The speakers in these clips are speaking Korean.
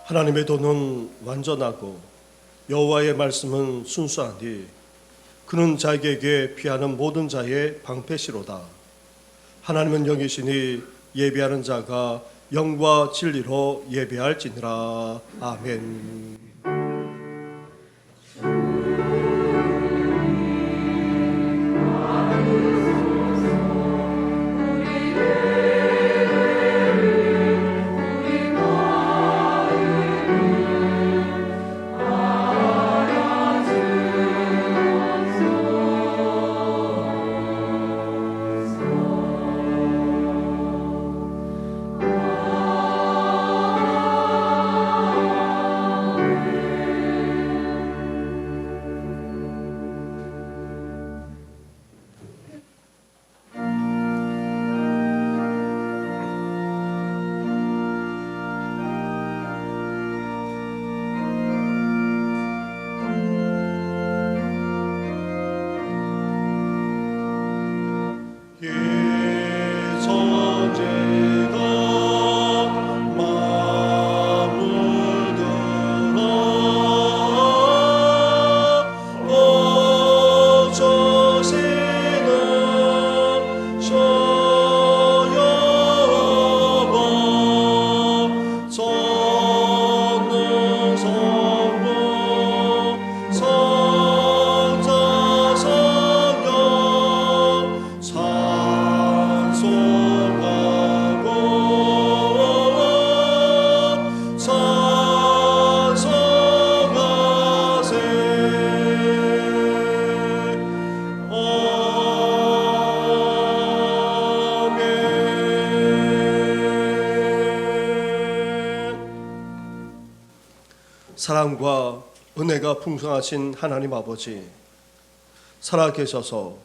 하나님의 도는 완전하고 여호와의 말씀은 순수하니 그는 자에게 피하는 모든 자의 방패시로다. 하나님은 영이시니 예배하는 자가 영과 진리로 예배할지니라. 아멘. 사랑과 은혜가 풍성하신 하나님 아버지, 살아계셔서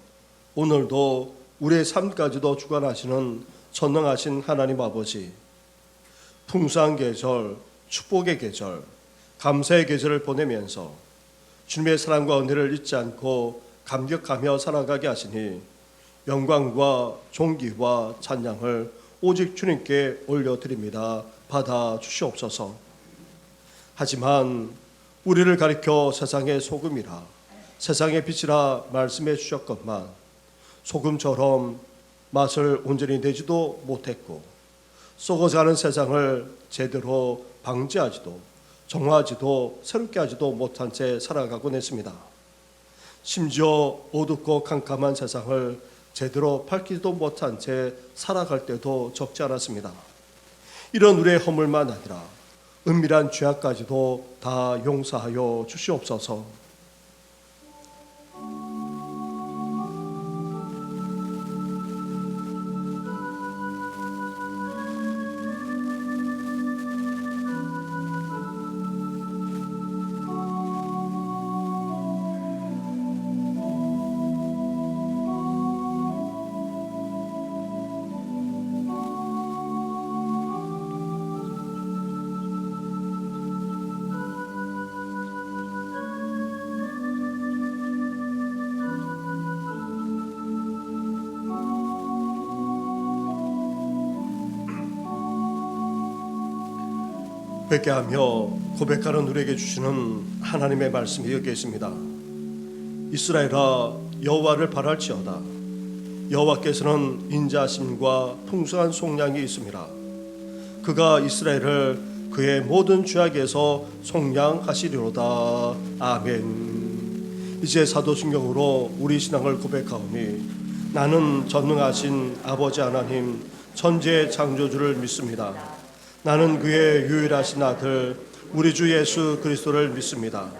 오늘도 우리의 삶까지도 주관하시는 전능하신 하나님 아버지, 풍성한 계절, 축복의 계절, 감사의 계절을 보내면서 주님의 사랑과 은혜를 잊지 않고 감격하며 살아가게 하시니 영광과 존귀와 찬양을 오직 주님께 올려드립니다. 받아 주시옵소서. 하지만 우리를 가리켜 세상의 소금이라 세상의 빛이라 말씀해 주셨건만 소금처럼 맛을 온전히 내지도 못했고 썩어가는 세상을 제대로 방지하지도 정화하지도 새롭게 하지도 못한 채 살아가곤 했습니다. 심지어 어둡고 캄캄한 세상을 제대로 밝히지도 못한 채 살아갈 때도 적지 않았습니다. 이런 우리의 허물만 아니라 은밀한 죄악까지도 다 용서하여 주시옵소서. 뵙게 하며 고백하는 우리에게 주시는 하나님의 말씀이 여기 있습니다. 이스라엘아 여호와를 바랄지어다. 여호와께서는 인자하심과 풍성한 속량이 있습니다. 그가 이스라엘을 그의 모든 죄악에서 속량하시리로다. 아멘. 이제 사도신경으로 우리 신앙을 고백하오니 나는 전능하신 아버지 하나님 천지의 창조주를 믿습니다. 나는 그의 유일하신 아들 우리 주 예수 그리스도를 믿습니다.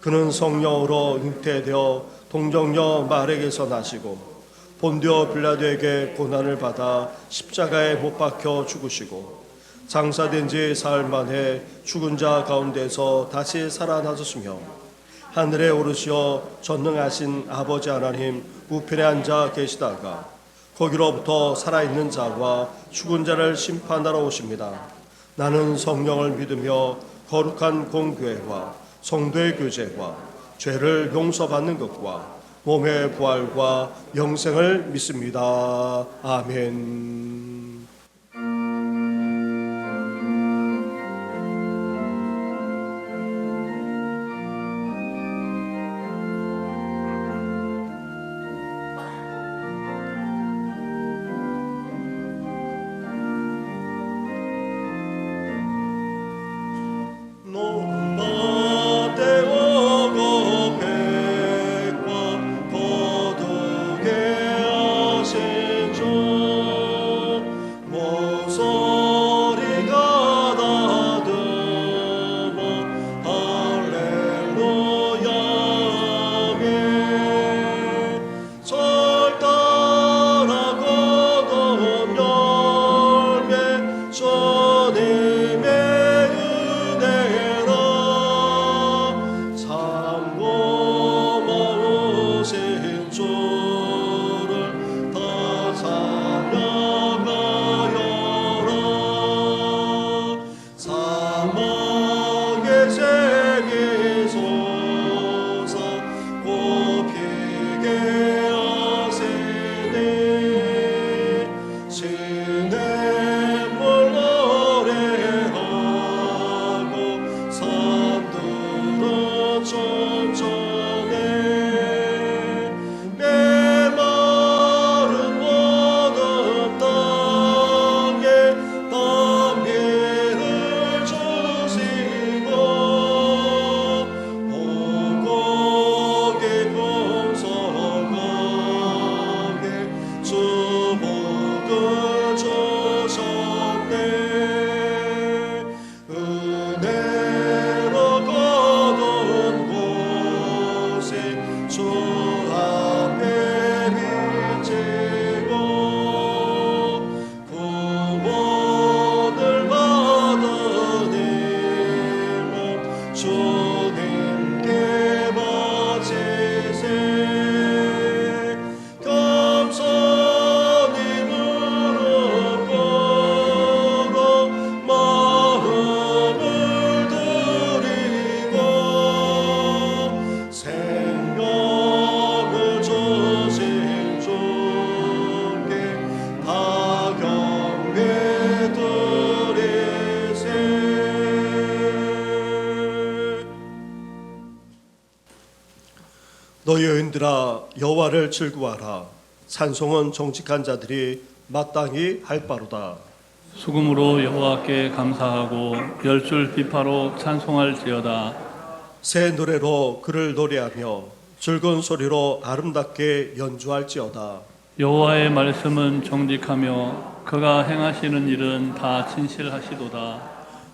그는 성령으로 잉태되어 동정녀 마리아에게서 나시고 본디오 빌라도에게 고난을 받아 십자가에 못 박혀 죽으시고 장사된 지 사흘 만에 죽은 자 가운데서 다시 살아나셨으며 하늘에 오르시어 전능하신 아버지 하나님 우편에 앉아 계시다가 거기로부터 살아있는 자와 죽은 자를 심판하러 오십니다. 나는 성령을 믿으며 거룩한 공교회와 성도의 교제와 죄를 용서받는 것과 몸의 부활과 영생을 믿습니다. 아멘. 천천해 메마른 모든 땅에 담비를 주시고 오곡의 범석하게 주복을 주셨네 은혜로 거둔 곳에 주 앞에 비치고 구원을 받은 이몸 주님께 바치세 감사니 무릎 꿇어 마음을 드리고 생명을 주신 주께 다 경배 드리세 너희 여인들아 여호와를 즐거워하라 찬송은 정직한 자들이 마땅히 할 바로다 수금으로 여호와께 감사하고 열줄 비파로 찬송할지어다. 새 노래로 그를 노래하며 즐거운 소리로 아름답게 연주할지어다 여호와의 말씀은 정직하며 그가 행하시는 일은 다 진실하시도다.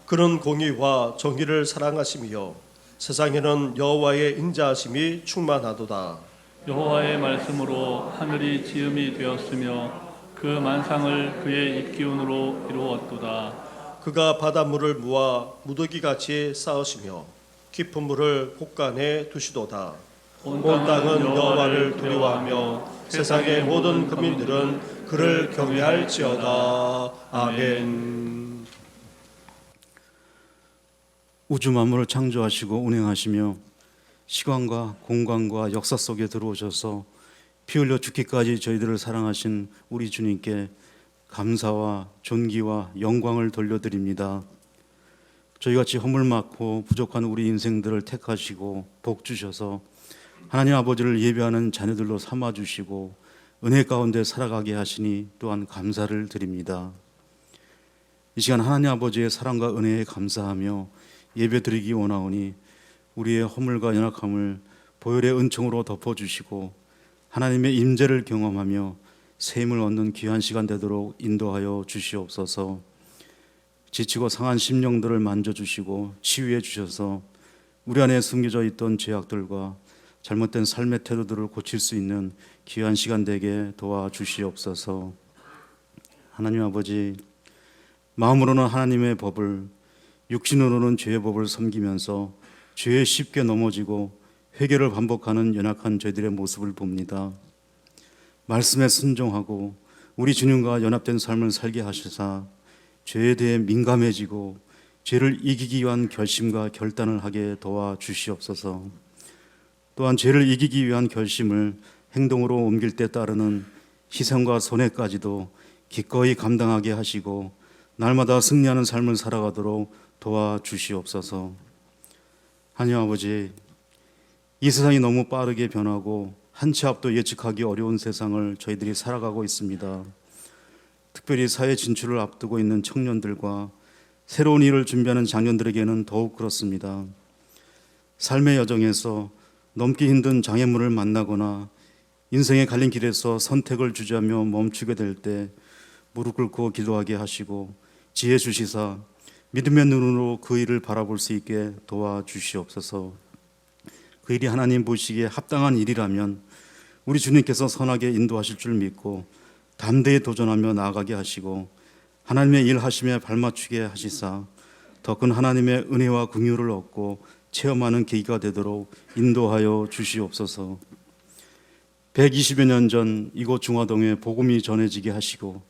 그는 공의와 정의를 사랑하시며 세상에는 여호와의 인자하심이 충만하도다 여호와의 말씀으로 하늘이 지음이 되었으며 그 만상을 그의 입기운으로 이루었도다. 그가 바닷물을 모아 무더기같이 쌓으시며 깊은 물을 곳간에 두시도다 온 땅은 여호와를 두려워하며 세상의 모든 국민들은 그를 경외할지어다 아멘 우주 만물을 창조하시고 운행하시며 시간과 공간과 역사 속에 들어오셔서 피 흘려 죽기까지 저희들을 사랑하신 우리 주님께 감사와 존귀와 영광을 돌려드립니다. 저희같이 허물 많고 부족한 우리 인생들을 택하시고 복 주셔서 하나님 아버지를 예배하는 자녀들로 삼아주시고 은혜 가운데 살아가게 하시니 또한 감사를 드립니다. 이 시간 하나님 아버지의 사랑과 은혜에 감사하며 예배드리기 원하오니 우리의 허물과 연약함을 보혈의 은총으로 덮어주시고 하나님의 임재를 경험하며 샘을 얻는 귀한 시간 되도록 인도하여 주시옵소서. 지치고 상한 심령들을 만져주시고 치유해 주셔서 우리 안에 숨겨져 있던 죄악들과 잘못된 삶의 태도들을 고칠 수 있는 귀한 시간 되게 도와주시옵소서. 하나님 아버지, 마음으로는 하나님의 법을, 육신으로는 죄의 법을 섬기면서 죄에 쉽게 넘어지고 회개를 반복하는 연약한 저희들의 모습을 봅니다. 말씀에 순종하고 우리 주님과 연합된 삶을 살게 하시사 죄에 대해 민감해지고 죄를 이기기 위한 결심과 결단을 하게 도와주시옵소서. 또한 죄를 이기기 위한 결심을 행동으로 옮길 때 따르는 희생과 손해까지도 기꺼이 감당하게 하시고 날마다 승리하는 삶을 살아가도록 도와주시옵소서. 하나님 아버지, 이 세상이 너무 빠르게 변하고 한 치 앞도 예측하기 어려운 세상을 저희들이 살아가고 있습니다. 특별히 사회 진출을 앞두고 있는 청년들과 새로운 일을 준비하는 장년들에게는 더욱 그렇습니다. 삶의 여정에서 넘기 힘든 장애물을 만나거나 인생의 갈린 길에서 선택을 주저하며 멈추게 될 때 무릎 꿇고 기도하게 하시고 지혜 주시사 믿음의 눈으로 그 일을 바라볼 수 있게 도와주시옵소서. 그 일이 하나님 보시기에 합당한 일이라면 우리 주님께서 선하게 인도하실 줄 믿고 담대히 도전하며 나아가게 하시고 하나님의 일하심에 발맞추게 하시사 더 큰 하나님의 은혜와 긍휼을 얻고 체험하는 계기가 되도록 인도하여 주시옵소서. 120여 년 전 이곳 중화동에 복음이 전해지게 하시고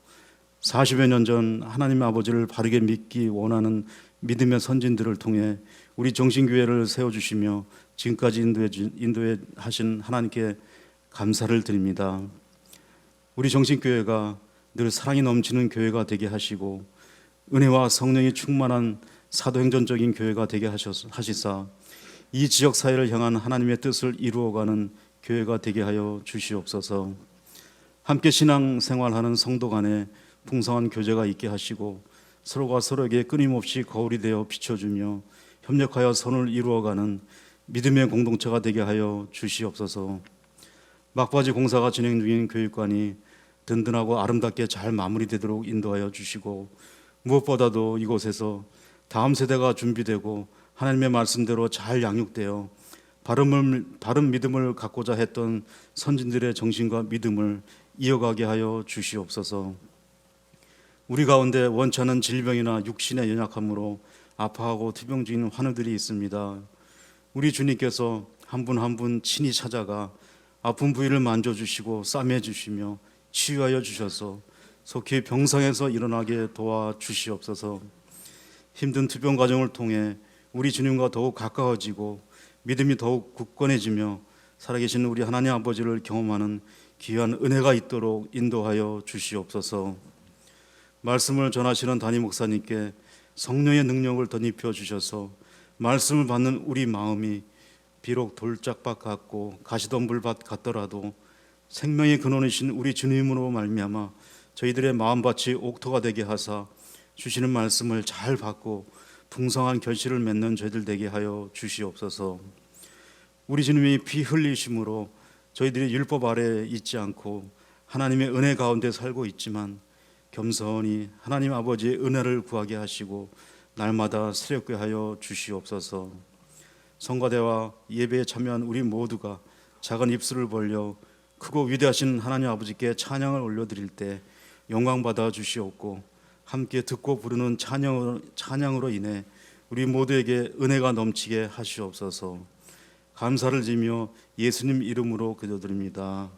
40여 년 전 하나님 아버지를 바르게 믿기 원하는 믿음의 선진들을 통해 우리 정신교회를 세워주시며 지금까지 인도해 하신 하나님께 감사를 드립니다. 우리 정신교회가 늘 사랑이 넘치는 교회가 되게 하시고 은혜와 성령이 충만한 사도행전적인 교회가 되게 하시사 이 지역 사회를 향한 하나님의 뜻을 이루어가는 교회가 되게 하여 주시옵소서. 함께 신앙생활하는 성도 간에 풍성한 교제가 있게 하시고 서로가 서로에게 끊임없이 거울이 되어 비춰주며 협력하여 선을 이루어가는 믿음의 공동체가 되게 하여 주시옵소서. 막바지 공사가 진행 중인 교육관이 든든하고 아름답게 잘 마무리되도록 인도하여 주시고, 무엇보다도 이곳에서 다음 세대가 준비되고 하나님의 말씀대로 잘 양육되어 바른 믿음을 갖고자 했던 선진들의 정신과 믿음을 이어가게 하여 주시옵소서. 우리 가운데 원치 않은 질병이나 육신의 연약함으로 아파하고 투병 중인 환우들이 있습니다. 우리 주님께서 한 분 한 분 친히 찾아가 아픈 부위를 만져주시고 싸매주시며 치유하여 주셔서 속히 병상에서 일어나게 도와주시옵소서. 힘든 투병 과정을 통해 우리 주님과 더욱 가까워지고 믿음이 더욱 굳건해지며 살아계신 우리 하나님 아버지를 경험하는 귀한 은혜가 있도록 인도하여 주시옵소서. 말씀을 전하시는 담임 목사님께 성령의 능력을 덧입혀 주셔서 말씀을 받는 우리 마음이 비록 돌짝밭 같고 가시덤불밭 같더라도 생명의 근원이신 우리 주님으로 말미암아 저희들의 마음밭이 옥토가 되게 하사 주시는 말씀을 잘 받고 풍성한 결실을 맺는 저희들 되게 하여 주시옵소서. 우리 주님이 피 흘리심으로 저희들이 율법 아래에 있지 않고 하나님의 은혜 가운데 살고 있지만 겸손히 하나님 아버지의 은혜를 구하게 하시고 날마다 새롭게 하여 주시옵소서. 성가대와 예배에 참여한 우리 모두가 작은 입술을 벌려 크고 위대하신 하나님 아버지께 찬양을 올려드릴 때 영광 받아 주시옵고, 함께 듣고 부르는 찬양으로 인해 우리 모두에게 은혜가 넘치게 하시옵소서. 감사를 지며 예수님 이름으로 기도드립니다.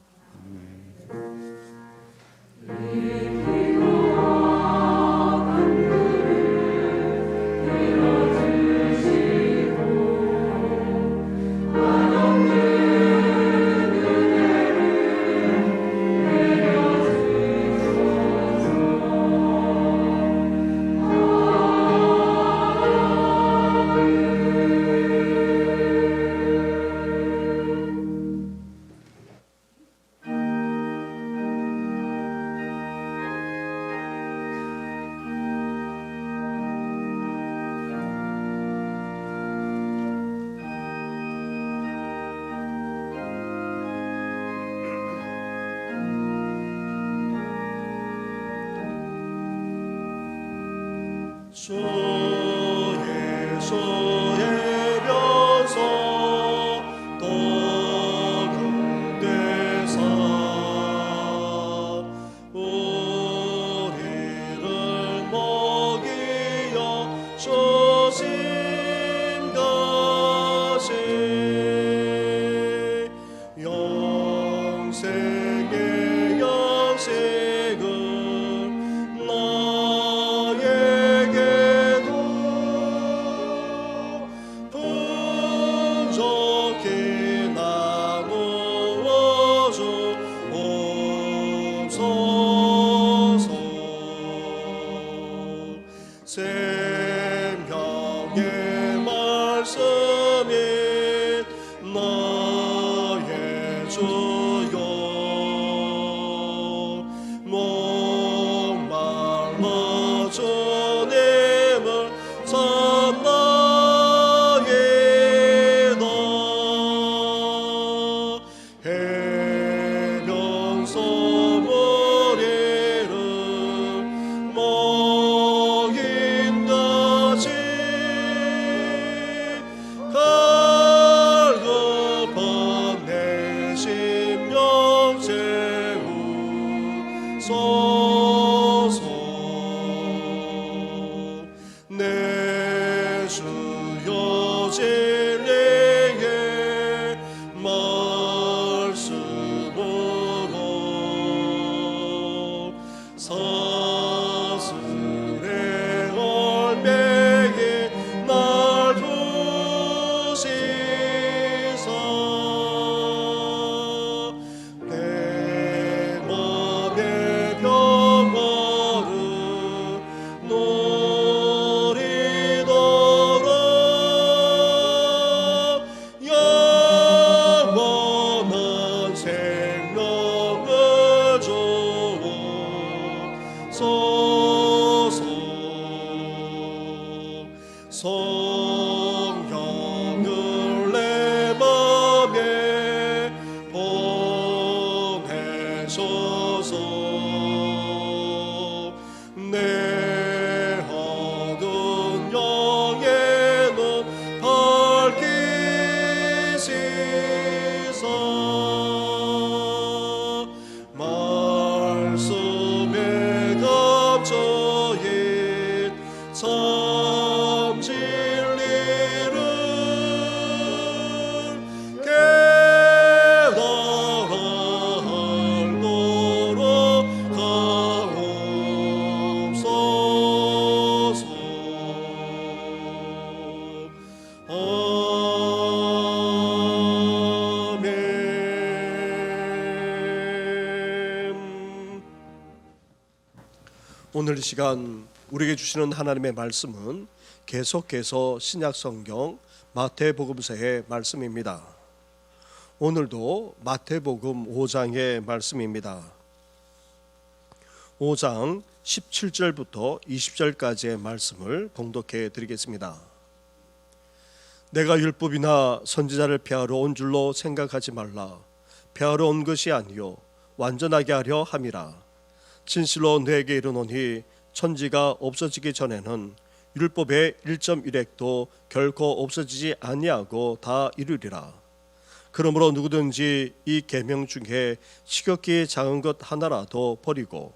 소의 벼서 떡은 되사 우리를 먹이여 주신 것이 영생의 양식을 풍족히 나누어 주옵소서. 생명의 말씀이 나의 주여 목말라 주님을 찾나이다. 해변서 우리를 먹인다지 갈급히 오늘 이 시간 우리에게 주시는 하나님의 말씀은 계속해서 신약 성경 마태복음서의 말씀입니다. 오늘도 마태복음 5장의 말씀입니다. 5장 17절부터 20절까지의 말씀을 봉독해 드리겠습니다. 내가 율법이나 선지자를 폐하러 온 줄로 생각하지 말라. 폐하러 온 것이 아니요 완전하게 하려 함이라. 진실로 너에게 이르노니 천지가 없어지기 전에는 율법의 1.1획도 결코 없어지지 아니하고 다 이루리라. 그러므로 누구든지 이 계명 중에 지극히 작은 것 하나라도 버리고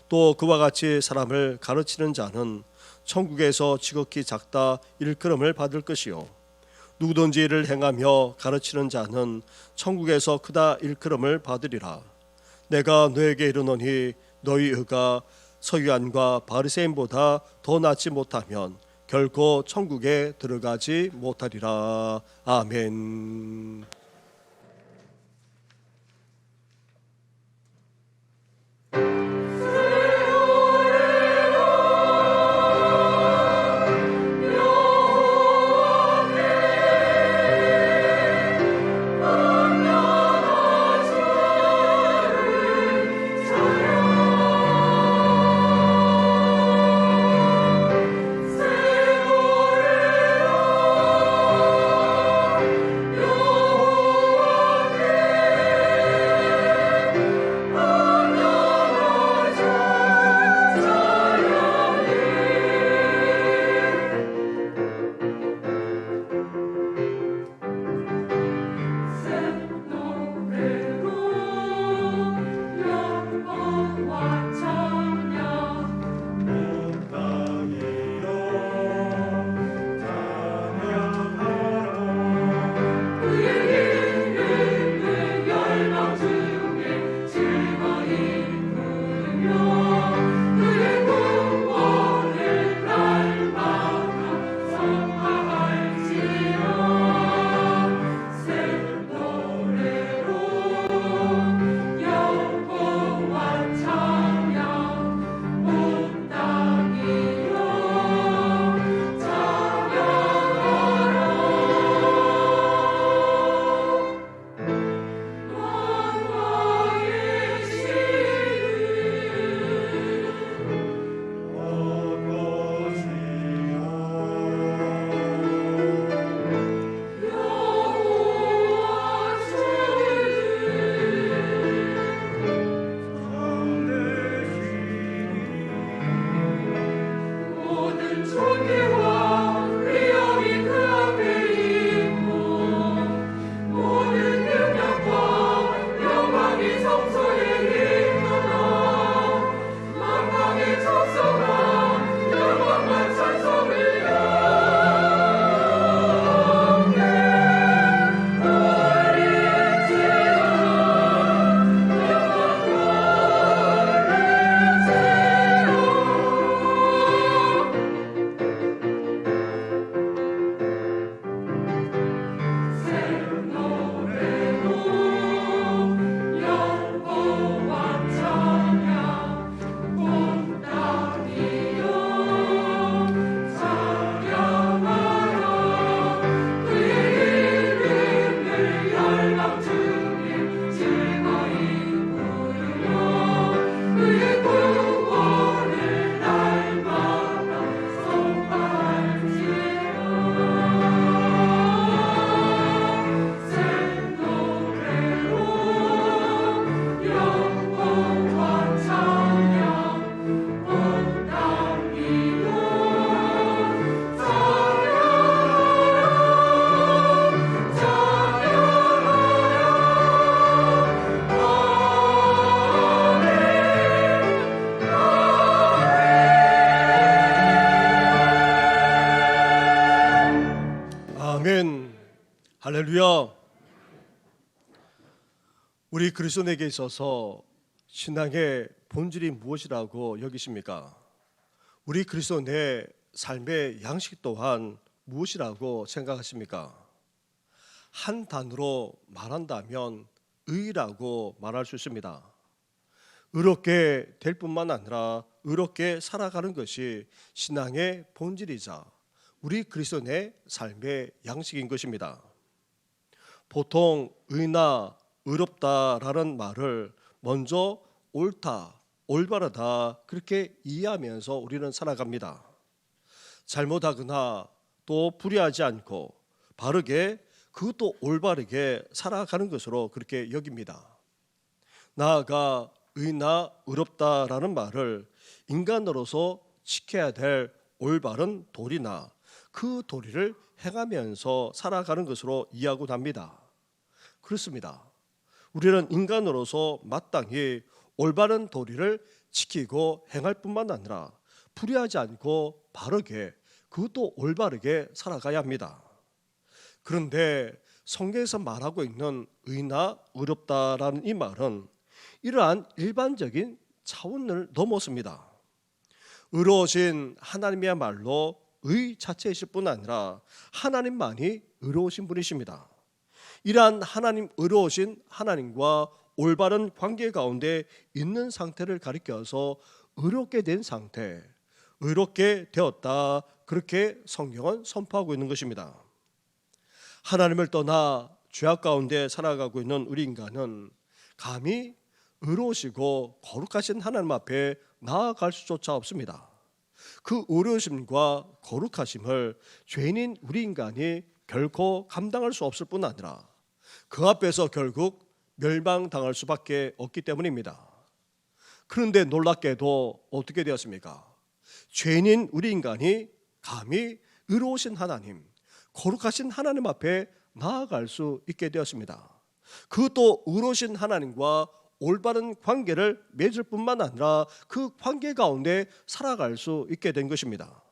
또 그와 같이 사람을 가르치는 자는 천국에서 지극히 작다 일컬음을 받을 것이요 누구든지 이를 행하며 가르치는 자는 천국에서 크다 일컬음을 받으리라. 내가 너에게 이르노니 너희 의가 서기관과 바리새인보다 더 낫지 못하면 결코 천국에 들어가지 못하리라. 아멘. 아멘. 할렐루야. 우리 그리스도인에게 있어서 신앙의 본질이 무엇이라고 여기십니까? 우리 그리스도인의 삶의 양식 또한 무엇이라고 생각하십니까? 한 단어로 말한다면 의라고 말할 수 있습니다. 의롭게 될 뿐만 아니라 의롭게 살아가는 것이 신앙의 본질이자 우리 그리스도인의 삶의 양식인 것입니다. 보통 의나 의롭다라는 말을 먼저 옳다, 올바르다 그렇게 이해하면서 우리는 살아갑니다. 잘못하거나 또 불의하지 않고 바르게 그것도 올바르게 살아가는 것으로 그렇게 여깁니다. 나아가 의나 의롭다라는 말을 인간으로서 지켜야 될 올바른 도리나 그 도리를 행하면서 살아가는 것으로 이해하고 합니다. 그렇습니다. 우리는 인간으로서 마땅히 올바른 도리를 지키고 행할 뿐만 아니라 불의하지 않고 바르게 그것도 올바르게 살아가야 합니다. 그런데 성경에서 말하고 있는 의나 의롭다라는 이 말은 이러한 일반적인 차원을 넘었습니다. 의로우신 하나님이야말로 의 자체이실 뿐 아니라 하나님만이 의로우신 분이십니다. 이러한 하나님 의로우신 하나님과 올바른 관계 가운데 있는 상태를 가리켜서 의롭게 된 상태, 의롭게 되었다 그렇게 성경은 선포하고 있는 것입니다. 하나님을 떠나 죄악 가운데 살아가고 있는 우리 인간은 감히 의로우시고 거룩하신 하나님 앞에 나아갈 수조차 없습니다. 그 의로우심과 거룩하심을 죄인인 우리 인간이 결코 감당할 수 없을 뿐 아니라 그 앞에서 결국 멸망당할 수밖에 없기 때문입니다. 그런데 놀랍게도 어떻게 되었습니까? 죄인인 우리 인간이 감히 의로우신 하나님, 거룩하신 하나님 앞에 나아갈 수 있게 되었습니다. 그것도 의로우신 하나님과 올바른 관계를 맺을 뿐만 아니라 그 관계 가운데 살아갈 수 있게 된 것입니다.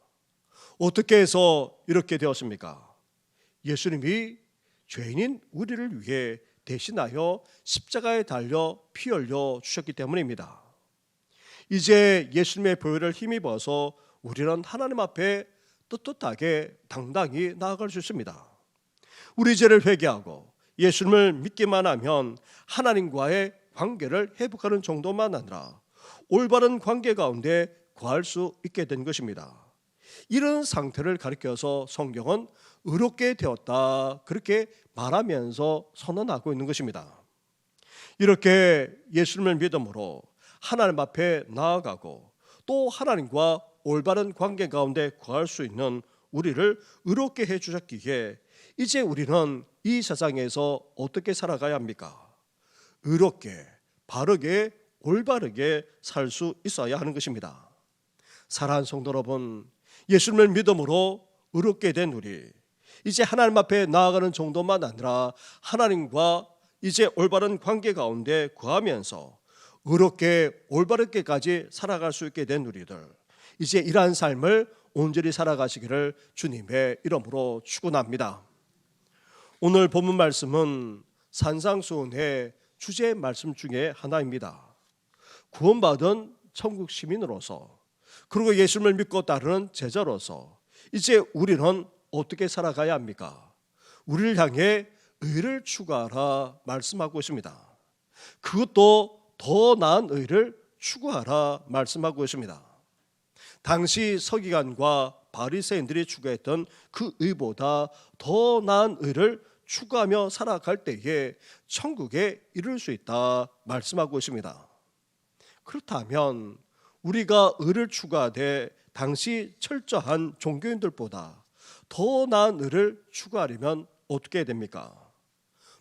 어떻게 해서 이렇게 되었습니까? 예수님이 죄인인 우리를 위해 대신하여 십자가에 달려 피 흘려 주셨기 때문입니다. 이제 예수님의 보혈을 힘입어서 우리는 하나님 앞에 떳떳하게 당당히 나아갈 수 있습니다. 우리 죄를 회개하고 예수님을 믿기만 하면 하나님과의 관계를 회복하는 정도만 아니라 올바른 관계 가운데 거할 수 있게 된 것입니다. 이런 상태를 가리켜서 성경은 의롭게 되었다 그렇게 말하면서 선언하고 있는 것입니다. 이렇게 예수님을 믿음으로 하나님 앞에 나아가고 또 하나님과 올바른 관계 가운데 거할 수 있는 우리를 의롭게 해주셨기에 이제 우리는 이 세상에서 어떻게 살아가야 합니까? 의롭게, 바르게, 올바르게 살 수 있어야 하는 것입니다. 사랑하는 성도 여러분, 예수님을 믿음으로 의롭게 된 우리, 이제 하나님 앞에 나아가는 정도만 아니라 하나님과 이제 올바른 관계 가운데 거하면서 의롭게 올바르게까지 살아갈 수 있게 된 우리들, 이제 이러한 삶을 온전히 살아가시기를 주님의 이름으로 축원합니다. 오늘 본문 말씀은 산상수훈의 주제 말씀 중에 하나입니다. 구원받은 천국 시민으로서 그리고 예수님을 믿고 따르는 제자로서 이제 우리는 어떻게 살아가야 합니까? 우리를 향해 의를 추구하라 말씀하고 있습니다. 그것도 더 나은 의를 추구하라 말씀하고 있습니다. 당시 서기관과 바리새인들이 추구했던 그 의보다 더 나은 의를 추구하며 살아갈 때에 천국에 이를 수 있다 말씀하고 있습니다. 그렇다면 우리가 의를 추구하되 당시 철저한 종교인들보다 더 나은 의를 추구하려면 어떻게 해야 됩니까?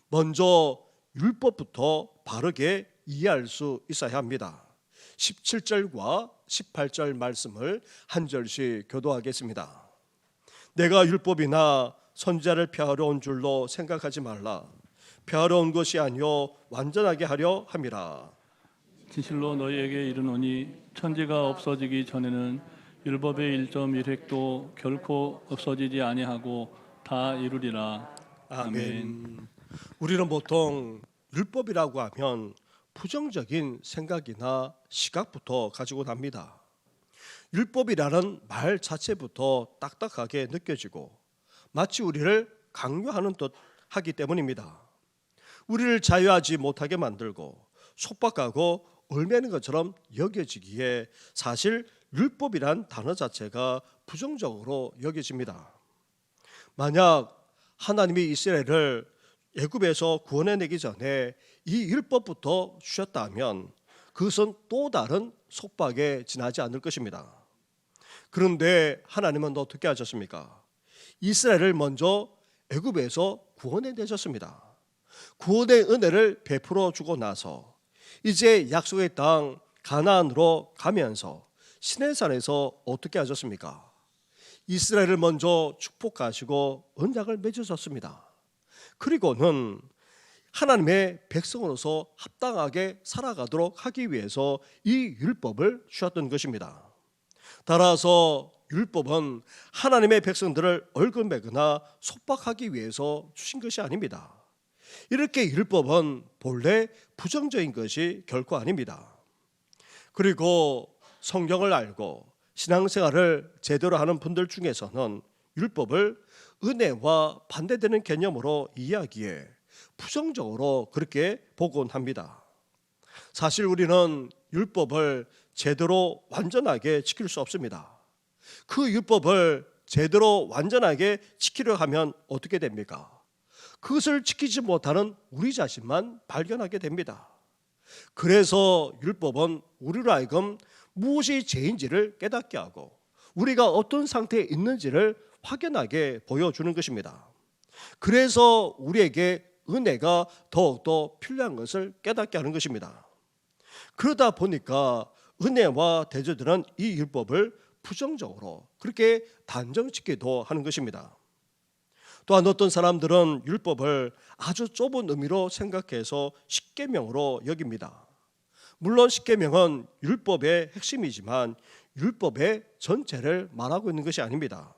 먼저 율법부터 바르게 이해할 수 있어야 합니다. 17절과 18절 말씀을 한 절씩 교도하겠습니다. 내가 율법이나 선지자를 폐하러 온 줄로 생각하지 말라. 폐하러 온 것이 아니요 완전하게 하려 함이라. 진실로 너희에게 이르노니 천지가 없어지기 전에는 율법의 1.1획도 결코 없어지지 아니하고 다 이루리라. 아멘. 우리는 보통 율법이라고 하면 부정적인 생각이나 시각부터 가지고 납니다. 율법이라는 말 자체부터 딱딱하게 느껴지고 마치 우리를 강요하는 듯 하기 때문입니다. 우리를 자유하지 못하게 만들고 속박하고 얽매는 것처럼 여겨지기에 사실 율법이란 단어 자체가 부정적으로 여겨집니다. 만약 하나님이 이스라엘을 애굽에서 구원해내기 전에 이 율법부터 주셨다면 그것은 또 다른 속박에 지나지 않을 것입니다. 그런데 하나님은 어떻게 하셨습니까? 이스라엘을 먼저 애굽에서 구원해내셨습니다. 구원의 은혜를 베풀어 주고 나서 이제 약속의 땅 가나안으로 가면서 시내산에서 어떻게 하셨습니까? 이스라엘을 먼저 축복하시고 언약을 맺으셨습니다. 그리고는 하나님의 백성으로서 합당하게 살아가도록 하기 위해서 이 율법을 주셨던 것입니다. 따라서 율법은 하나님의 백성들을 얼굴매거나 속박하기 위해서 주신 것이 아닙니다. 이렇게 율법은 본래 부정적인 것이 결코 아닙니다. 그리고 성경을 알고 신앙생활을 제대로 하는 분들 중에서는 율법을 은혜와 반대되는 개념으로 이해하기에 부정적으로 그렇게 보곤 합니다. 사실 우리는 율법을 제대로 완전하게 지킬 수 없습니다. 그 율법을 제대로 완전하게 지키려 하면 어떻게 됩니까? 그것을 지키지 못하는 우리 자신만 발견하게 됩니다. 그래서 율법은 우리로 하여금 무엇이 죄인지를 깨닫게 하고 우리가 어떤 상태에 있는지를 확연하게 보여주는 것입니다. 그래서 우리에게 은혜가 더욱더 필요한 것을 깨닫게 하는 것입니다. 그러다 보니까 은혜와 대조되는 이 율법을 부정적으로 그렇게 단정짓기도 하는 것입니다. 또한 어떤 사람들은 율법을 아주 좁은 의미로 생각해서 십계명으로 여깁니다. 물론 십계명은 율법의 핵심이지만 율법의 전체를 말하고 있는 것이 아닙니다.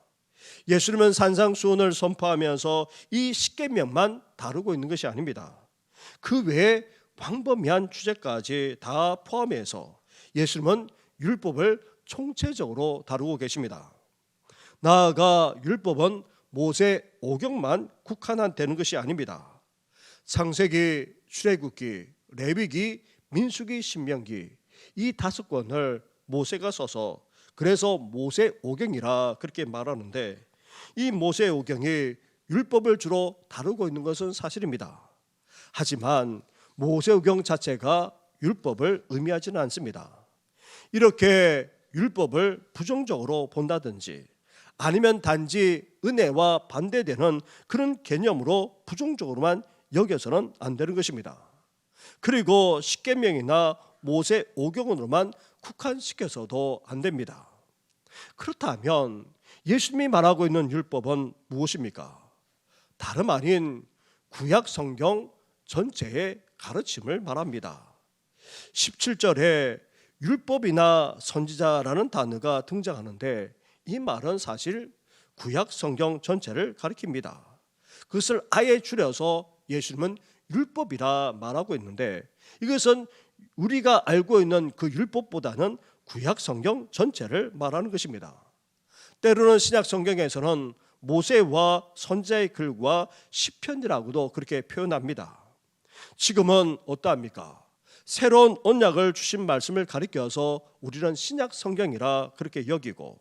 예수님은 산상수훈을 선포하면서 이 십계명만 다루고 있는 것이 아닙니다. 그 외에 광범위한 주제까지 다 포함해서 예수님은 율법을 총체적으로 다루고 계십니다. 나아가 율법은 모세 오경만 국한되는 것이 아닙니다. 창세기, 출애굽기, 레위기, 민수기, 신명기 이 5권을 모세가 써서 그래서 모세 오경이라 그렇게 말하는데 이 모세 오경이 율법을 주로 다루고 있는 것은 사실입니다. 하지만 모세 오경 자체가 율법을 의미하지는 않습니다. 이렇게 율법을 부정적으로 본다든지 아니면 단지 은혜와 반대되는 그런 개념으로 부정적으로만 여겨서는 안 되는 것입니다. 그리고 십계명이나 모세 오경으로만 국한시켜서도 안 됩니다. 그렇다면 예수님이 말하고 있는 율법은 무엇입니까? 다름 아닌 구약 성경 전체의 가르침을 말합니다. 17절에 율법이나 선지자라는 단어가 등장하는데 이 말은 사실 구약 성경 전체를 가리킵니다. 그것을 아예 줄여서 예수님은 율법이라 말하고 있는데 이것은 우리가 알고 있는 그 율법보다는 구약 성경 전체를 말하는 것입니다. 때로는 신약 성경에서는 모세와 선지자의 글과 시편이라고도 그렇게 표현합니다. 지금은 어떠합니까? 새로운 언약을 주신 말씀을 가리켜서 우리는 신약 성경이라 그렇게 여기고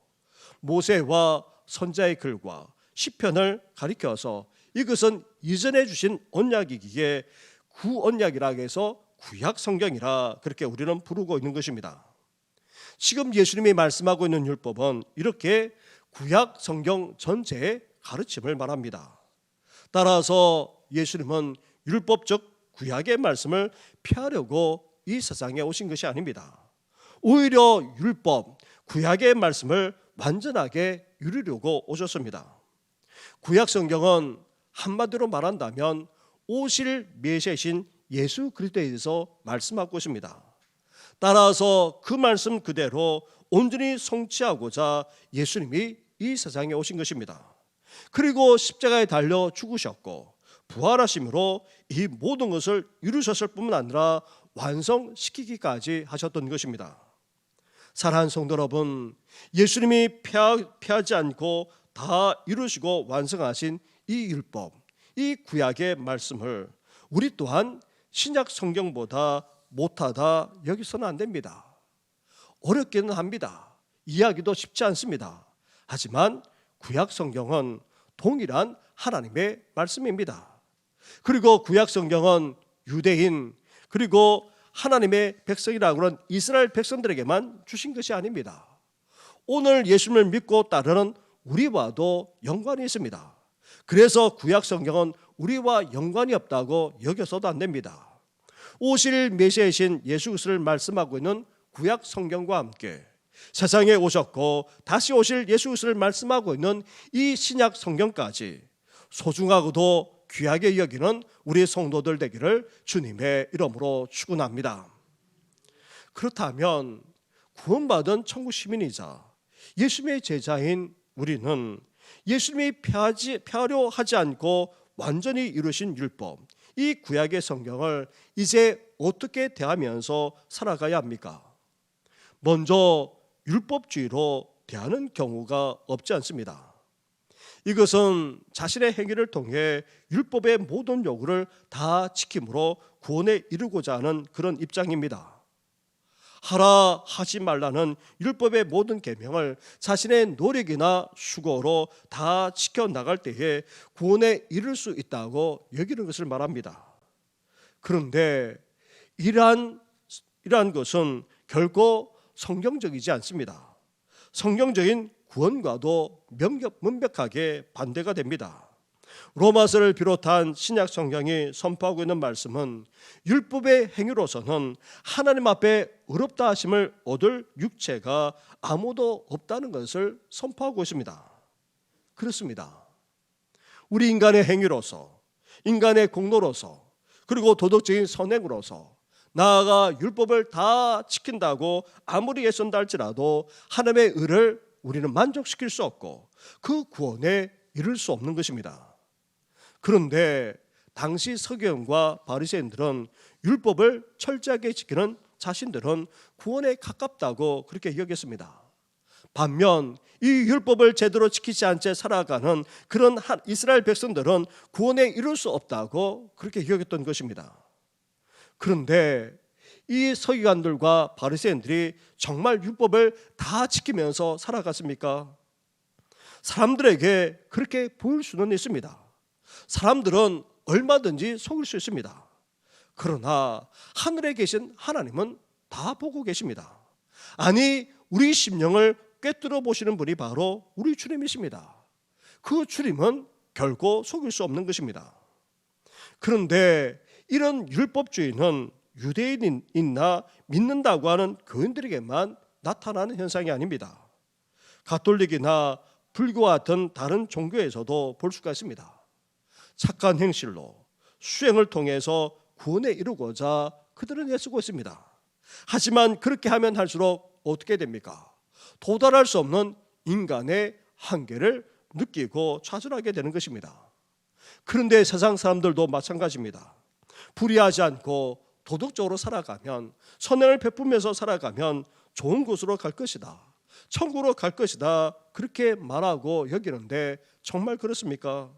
모세와 선지자의 글과 시편을 가리켜서 이것은 이전에 주신 언약이기에 구언약이라 해서 구약 성경이라 그렇게 우리는 부르고 있는 것입니다. 지금 예수님이 말씀하고 있는 율법은 이렇게 구약 성경 전체의 가르침을 말합니다. 따라서 예수님은 율법적 구약의 말씀을 피하려고 이 세상에 오신 것이 아닙니다. 오히려 율법, 구약의 말씀을 완전하게 이루려고 오셨습니다. 구약 성경은 한마디로 말한다면 오실 메시아이신 예수 그리스도에 대해서 말씀하고 있습니다. 따라서 그 말씀 그대로 온전히 성취하고자 예수님이 이 세상에 오신 것입니다. 그리고 십자가에 달려 죽으셨고 부활하심으로 이 모든 것을 이루셨을 뿐만 아니라 완성시키기까지 하셨던 것입니다. 사랑하는 성도 여러분, 예수님이 피하지 않고 다 이루시고 완성하신 이 율법, 이 구약의 말씀을 우리 또한 신약 성경보다 못하다 여기서는 안 됩니다. 어렵기는 합니다. 이해하기도 쉽지 않습니다. 하지만 구약 성경은 동일한 하나님의 말씀입니다. 그리고 구약 성경은 유대인 그리고 하나님의 백성이라고 하는 이스라엘 백성들에게만 주신 것이 아닙니다. 오늘 예수님을 믿고 따르는 우리와도 연관이 있습니다. 그래서 구약 성경은 우리와 연관이 없다고 여겨서도 안 됩니다. 오실 메시아이신 예수 그리스도를 말씀하고 있는 구약 성경과 함께 세상에 오셨고 다시 오실 예수 그리스도를 말씀하고 있는 이 신약 성경까지 소중하고도 귀하게 여기는 우리 성도들 되기를 주님의 이름으로 축원합니다. 그렇다면 구원받은 천국 시민이자 예수님의 제자인 우리는 예수님이 폐하려 하지 않고 완전히 이루신 율법, 이 구약의 성경을 이제 어떻게 대하면서 살아가야 합니까? 먼저 율법주의로 대하는 경우가 없지 않습니다. 이것은 자신의 행위를 통해 율법의 모든 요구를 다 지킴으로 구원에 이르고자 하는 그런 입장입니다. 하라 하지 말라는 율법의 모든 계명을 자신의 노력이나 수고로 다 지켜나갈 때에 구원에 이를 수 있다고 여기는 것을 말합니다. 그런데 이러한 것은 결코 성경적이지 않습니다. 성경적인 구원과도 명백하게 반대가 됩니다. 로마서를 비롯한 신약 성경이 선포하고 있는 말씀은 율법의 행위로서는 하나님 앞에 의롭다 하심을 얻을 육체가 아무도 없다는 것을 선포하고 있습니다. 그렇습니다. 우리 인간의 행위로서, 인간의 공로로서, 그리고 도덕적인 선행으로서 나아가 율법을 다 지킨다고 아무리 애쓴다 할지라도 하나님의 의를 우리는 만족시킬 수 없고 그 구원에 이를 수 없는 것입니다. 그런데 당시 서기관과 바리새인들은 율법을 철저하게 지키는 자신들은 구원에 가깝다고 그렇게 여겼습니다. 반면 이 율법을 제대로 지키지 않은 채 살아가는 그런 이스라엘 백성들은 구원에 이룰 수 없다고 그렇게 여겼던 것입니다. 그런데 이 서기관들과 바리새인들이 정말 율법을 다 지키면서 살아갔습니까? 사람들에게 그렇게 보일 수는 있습니다. 사람들은 얼마든지 속일 수 있습니다. 그러나 하늘에 계신 하나님은 다 보고 계십니다. 아니, 우리 심령을 꿰뚫어 보시는 분이 바로 우리 주님이십니다. 그 주님은 결코 속일 수 없는 것입니다. 그런데 이런 율법주의는 유대인이나 믿는다고 하는 교인들에게만 나타나는 현상이 아닙니다. 가톨릭이나 불교와 같은 다른 종교에서도 볼 수가 있습니다. 착한 행실로 수행을 통해서 구원에 이르고자 그들은 애쓰고 있습니다. 하지만 그렇게 하면 할수록 어떻게 됩니까? 도달할 수 없는 인간의 한계를 느끼고 좌절하게 되는 것입니다. 그런데 세상 사람들도 마찬가지입니다. 불의하지 않고 도덕적으로 살아가면, 선행을 베푸면서 살아가면 좋은 곳으로 갈 것이다, 천국으로 갈 것이다, 그렇게 말하고 여기는데 정말 그렇습니까?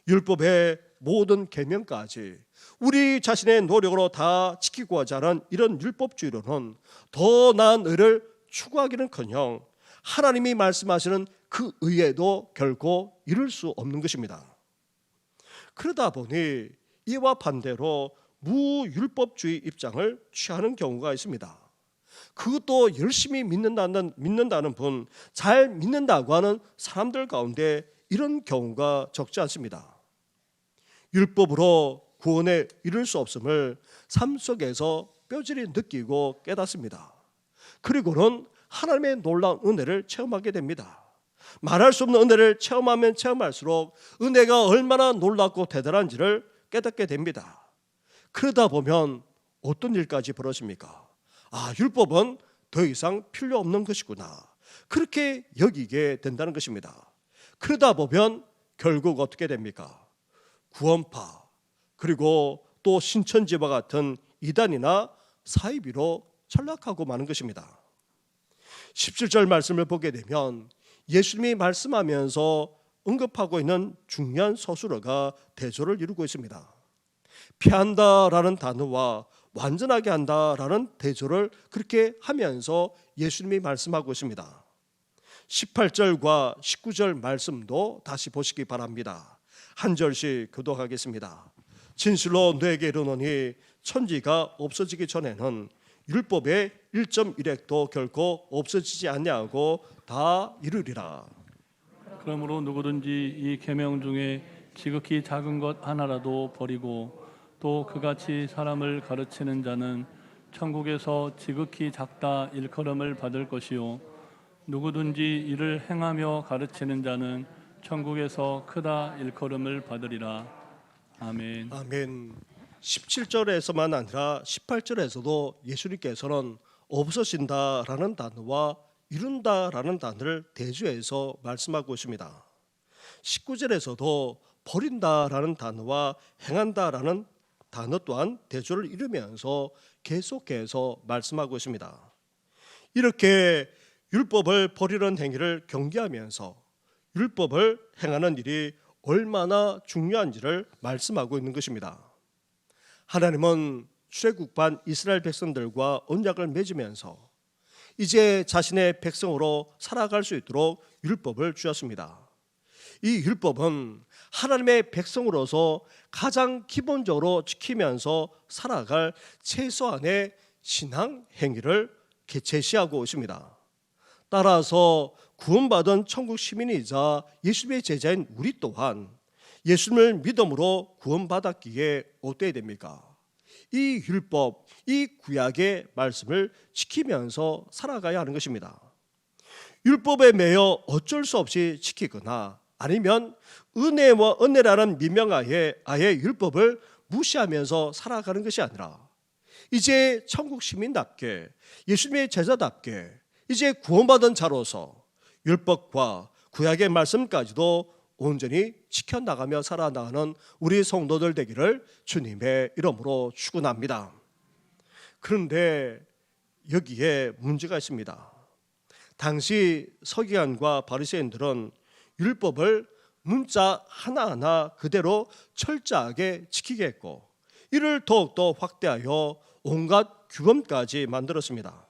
율법의 모든 계명까지 우리 자신의 노력으로 다 지키고자 하는 이런 율법주의로는 더 나은 의를 추구하기는커녕 하나님이 말씀하시는 그 의에도 결코 이룰 수 없는 것입니다. 그러다 보니 이와 반대로 무율법주의 입장을 취하는 경우가 있습니다. 그것도 열심히 믿는다는 분, 잘 믿는다고 하는 사람들 가운데 이런 경우가 적지 않습니다. 율법으로 구원에 이를 수 없음을 삶 속에서 뼈저리 느끼고 깨닫습니다. 그리고는 하나님의 놀라운 은혜를 체험하게 됩니다. 말할 수 없는 은혜를 체험하면 체험할수록 은혜가 얼마나 놀랍고 대단한지를 깨닫게 됩니다. 그러다 보면 어떤 일까지 벌어집니까? 아, 율법은 더 이상 필요 없는 것이구나, 그렇게 여기게 된다는 것입니다. 그러다 보면 결국 어떻게 됩니까? 구원파, 그리고 또 신천지와 같은 이단이나 사이비로 전락하고 마는 것입니다. 17절 말씀을 보게 되면 예수님이 말씀하면서 언급하고 있는 중요한 서술어가 대조를 이루고 있습니다. 피한다라는 단어와 완전하게 한다라는 대조를 그렇게 하면서 예수님이 말씀하고 있습니다. 18절과 19절 말씀도 다시 보시기 바랍니다. 한 절씩 교독하겠습니다. 진실로 너에게 이르노니 천지가 없어지기 전에는 율법의 1.1획도 결코 없어지지 아니하고 다 이루리라. 그러므로 누구든지 이 계명 중에 지극히 작은 것 하나라도 버리고 또 그같이 사람을 가르치는 자는 천국에서 지극히 작다 일컬음을 받을 것이요 누구든지 이를 행하며 가르치는 자는 천국에서 크다 일컬음을 받으리라. 아멘. 아멘. 17절에서만 아니라 18절에서도 예수님께서는 없어진다라는 단어와 이룬다라는 단어를 대조해서 말씀하고 있습니다. 19절에서도 버린다라는 단어와 행한다라는 단어 또한 대조를 이루면서 계속해서 말씀하고 있습니다. 이렇게 율법을 버리는 행위를 경계하면서 율법을 행하는 일이 얼마나 중요한지를 말씀하고 있는 것입니다. 하나님은 출애굽한 이스라엘 백성들과 언약을 맺으면서 이제 자신의 백성으로 살아갈 수 있도록 율법을 주셨습니다. 이 율법은 하나님의 백성으로서 가장 기본적으로 지키면서 살아갈 최소한의 신앙 행위를 제시하고 있습니다. 따라서 구원받은 천국 시민이자 예수님의 제자인 우리 또한 예수님을 믿음으로 구원받았기에 어때야 됩니까? 이 율법, 이 구약의 말씀을 지키면서 살아가야 하는 것입니다. 율법에 매여 어쩔 수 없이 지키거나 아니면 은혜와 은혜라는 미명하에 아예 율법을 무시하면서 살아가는 것이 아니라 이제 천국 시민답게 예수님의 제자답게 이제 구원받은 자로서 율법과 구약의 말씀까지도 온전히 지켜나가며 살아나가는 우리 성도들 되기를 주님의 이름으로 축원합니다. 그런데 여기에 문제가 있습니다. 당시 서기관과 바리새인들은 율법을 문자 하나하나 그대로 철저하게 지키게 했고 이를 더욱더 확대하여 온갖 규범까지 만들었습니다.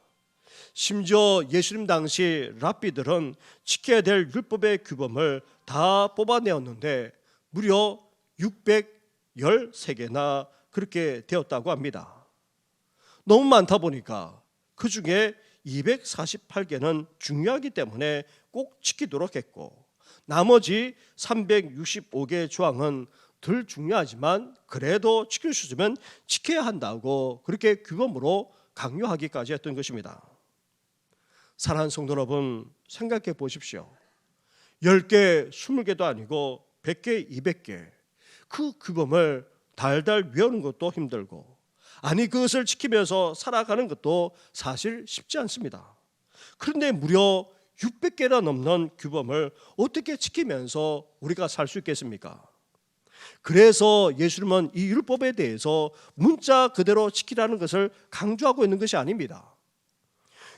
심지어 예수님 당시 랍비들은 지켜야 될 율법의 규범을 다 뽑아내었는데 무려 613개나 그렇게 되었다고 합니다. 너무 많다 보니까 그 중에 248개는 중요하기 때문에 꼭 지키도록 했고 나머지 365개 조항은 덜 중요하지만 그래도 지킬 수 있으면 지켜야 한다고 그렇게 규범으로 강요하기까지 했던 것입니다. 사랑하는 성도 여러분, 생각해 보십시오. 10개, 20개도 아니고 100개, 200개 그 규범을 달달 외우는 것도 힘들고 아니 그것을 지키면서 살아가는 것도 사실 쉽지 않습니다. 그런데 무려 600개나 넘는 규범을 어떻게 지키면서 우리가 살 수 있겠습니까? 그래서 예수님은 이 율법에 대해서 문자 그대로 지키라는 것을 강조하고 있는 것이 아닙니다.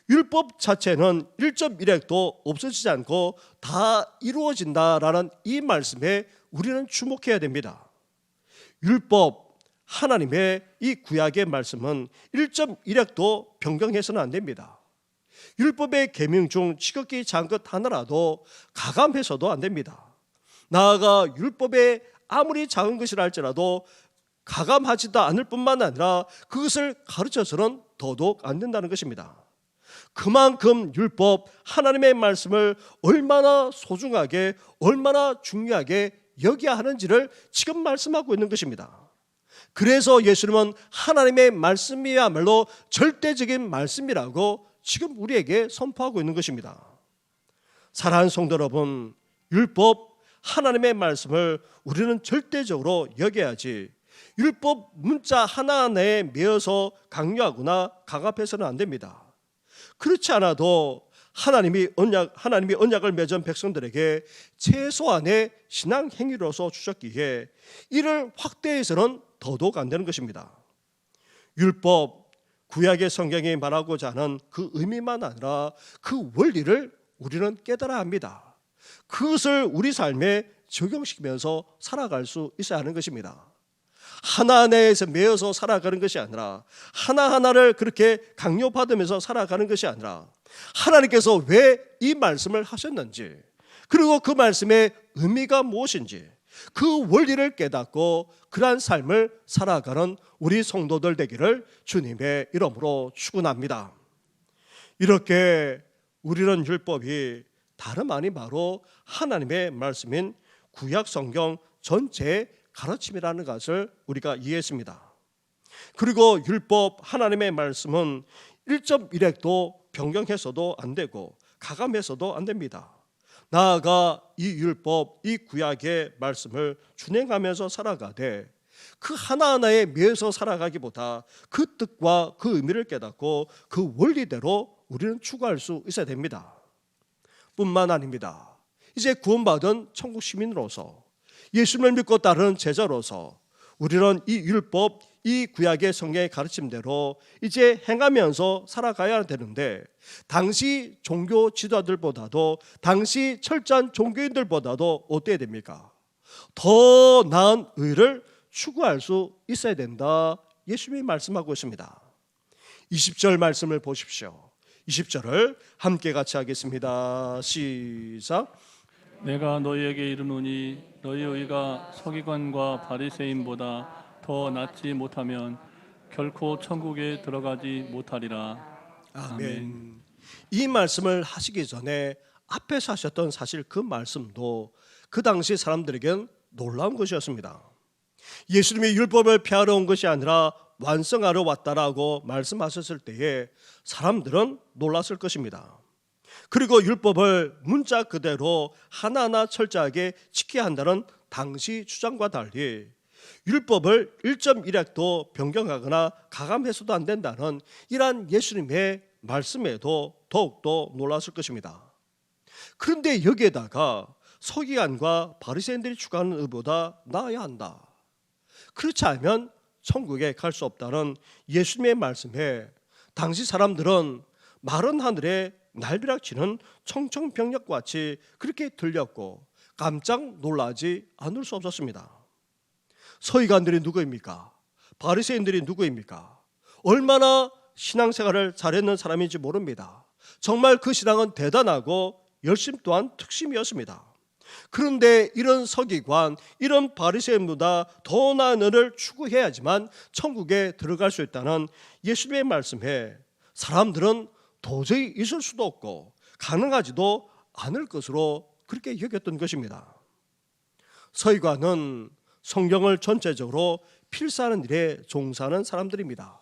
율법 자체는 1.1획도 없어지지 않고 다 이루어진다라는 이 말씀에 우리는 주목해야 됩니다. 율법, 하나님의 이 구약의 말씀은 1.1획도 변경해서는 안 됩니다. 율법의 계명 중 지극히 작은 것 하나라도 가감해서도 안 됩니다. 나아가 율법의 아무리 작은 것이라 할지라도 가감하지도 않을 뿐만 아니라 그것을 가르쳐서는 더더욱 안 된다는 것입니다. 그만큼 율법, 하나님의 말씀을 얼마나 소중하게 얼마나 중요하게 여겨야 하는지를 지금 말씀하고 있는 것입니다. 그래서 예수님은 하나님의 말씀이야말로 절대적인 말씀이라고 지금 우리에게 선포하고 있는 것입니다. 사랑하는 성도 여러분, 율법, 하나님의 말씀을 우리는 절대적으로 여겨야지 율법 문자 하나하나에 매여서 강요하거나 강압해서는 안 됩니다. 그렇지 않아도 하나님이 언약을 맺은 백성들에게 최소한의 신앙 행위로서 주셨기에 이를 확대해서는 더더욱 안 되는 것입니다. 율법, 구약의 성경이 말하고자 하는 그 의미만 아니라 그 원리를 우리는 깨달아야 합니다. 그것을 우리 삶에 적용시키면서 살아갈 수 있어야 하는 것입니다. 하나하나에서 매여서 살아가는 것이 아니라 하나하나를 그렇게 강요받으면서 살아가는 것이 아니라 하나님께서 왜 이 말씀을 하셨는지, 그리고 그 말씀의 의미가 무엇인지 그 원리를 깨닫고 그러한 삶을 살아가는 우리 성도들 되기를 주님의 이름으로 축원합니다. 이렇게 우리는 율법이 다름 아닌 바로 하나님의 말씀인 구약 성경 전체의 가르침이라는 것을 우리가 이해했습니다. 그리고 율법 하나님의 말씀은 1.1획도 변경해서도 안 되고 가감해서도 안 됩니다. 나아가 이 율법, 이 구약의 말씀을 준행하면서 살아가되 그 하나하나에 매여서 살아가기보다 그 뜻과 그 의미를 깨닫고 그 원리대로 우리는 추구할 수 있어야 됩니다. 뿐만 아닙니다. 이제 구원받은 천국 시민으로서 예수님을 믿고 따르는 제자로서 우리는 이 율법, 이 구약의 성경의 가르침대로 이제 행하면서 살아가야 되는데, 당시 종교 지도자들보다도 당시 철저한 종교인들보다도 어때야 됩니까? 더 나은 의를 추구할 수 있어야 된다. 예수님이 말씀하고 있습니다. 20절 말씀을 보십시오. 20절을 함께 같이 하겠습니다. 시작. 내가 너희에게 이르노니 너희 의가 서기관과 바리새인보다 더 낫지 못하면 결코 천국에 들어가지 못하리라. 아멘. 이 말씀을 하시기 전에 앞에서 하셨던 사실 그 말씀도 그 당시 사람들에겐 놀라운 것이었습니다. 예수님이 율법을 폐하러 온 것이 아니라 완성하러 왔다라고 말씀하셨을 때에 사람들은 놀랐을 것입니다. 그리고 율법을 문자 그대로 하나하나 철저하게 지켜야 한다는 당시 주장과 달리 율법을 1.1획도 변경하거나 가감해서도 안 된다는 이러한 예수님의 말씀에도 더욱더 놀랐을 것입니다. 그런데 여기에다가 서기관과 바리새인들이 추구하는 의보다 나아야 한다, 그렇지 않으면 천국에 갈 수 없다는 예수님의 말씀에 당시 사람들은 마른 하늘에 날벼락치는 청청병력과 같이 그렇게 들렸고 깜짝 놀라지 않을 수 없었습니다. 서기관들이 누구입니까? 바리새인들이 누구입니까? 얼마나 신앙생활을 잘했는 사람인지 모릅니다. 정말 그 신앙은 대단하고 열심 또한 특심이었습니다. 그런데 이런 서기관, 이런 바리새인보다 더 나은 의를 추구해야지만 천국에 들어갈 수 있다는 예수님의 말씀에 사람들은 도저히 있을 수도 없고 가능하지도 않을 것으로 그렇게 여겼던 것입니다. 서기관은 성경을 전체적으로 필사하는 일에 종사하는 사람들입니다.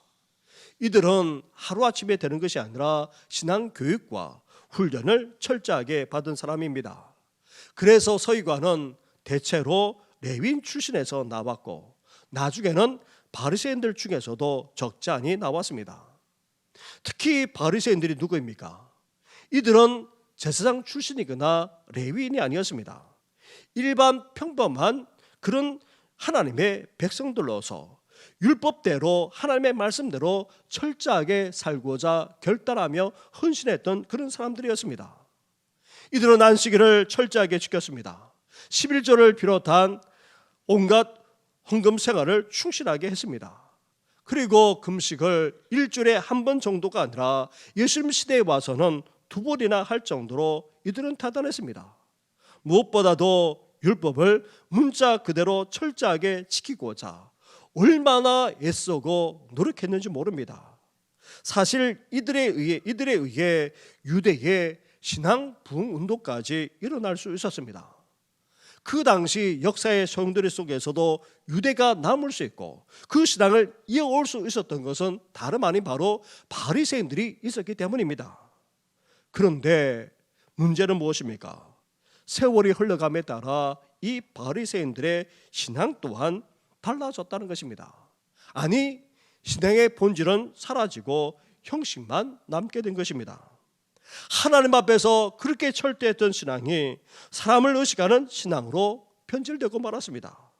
이들은 하루아침에 되는 것이 아니라 신앙 교육과 훈련을 철저하게 받은 사람입니다. 그래서 서기관은 대체로 레위인 출신에서 나왔고 나중에는 바리새인들 중에서도 적지 않이 나왔습니다. 특히 바리새인들이 누구입니까? 이들은 제사장 출신이거나 레위인이 아니었습니다. 일반 평범한 그런 하나님의 백성들로서 율법대로 하나님의 말씀대로 철저하게 살고자 결단하며 헌신했던 그런 사람들이었습니다. 이들은 안식일을 철저하게 지켰습니다. 11조를 비롯한 온갖 헌금 생활을 충실하게 했습니다. 그리고 금식을 일주일에 한 번 정도가 아니라 예수님 시대에 와서는 2번이나 할 정도로 이들은 대단했습니다. 무엇보다도 율법을 문자 그대로 철저하게 지키고자 얼마나 애쓰고 노력했는지 모릅니다. 사실 이들에 의해 유대의 신앙 부흥 운동까지 일어날 수 있었습니다. 그 당시 역사의 소용돌이 속에서도 유대가 남을 수 있고 그 신앙을 이어올 수 있었던 것은 다름 아닌 바로 바리새인들이 있었기 때문입니다. 그런데 문제는 무엇입니까? 세월이 흘러감에 따라 이 바리새인들의 신앙 또한 달라졌다는 것입니다. 아니, 신앙의 본질은 사라지고 형식만 남게 된 것입니다. 하나님 앞에서 그렇게 철저했던 신앙이 사람을 의식하는 신앙으로 변질되고 말았습니다.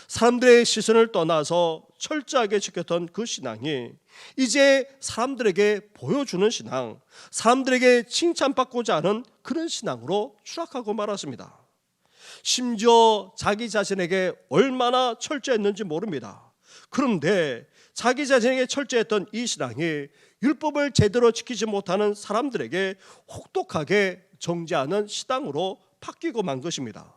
사람들의 시선을 떠나서 철저하게 지켰던 그 신앙이 이제 사람들에게 보여주는 신앙, 사람들에게 칭찬받고자 하는 그런 신앙으로 추락하고 말았습니다. 심지어 자기 자신에게 얼마나 철저했는지 모릅니다. 그런데 자기 자신에게 철저했던 이 신앙이 율법을 제대로 지키지 못하는 사람들에게 혹독하게 정죄하는 신앙으로 바뀌고 만 것입니다.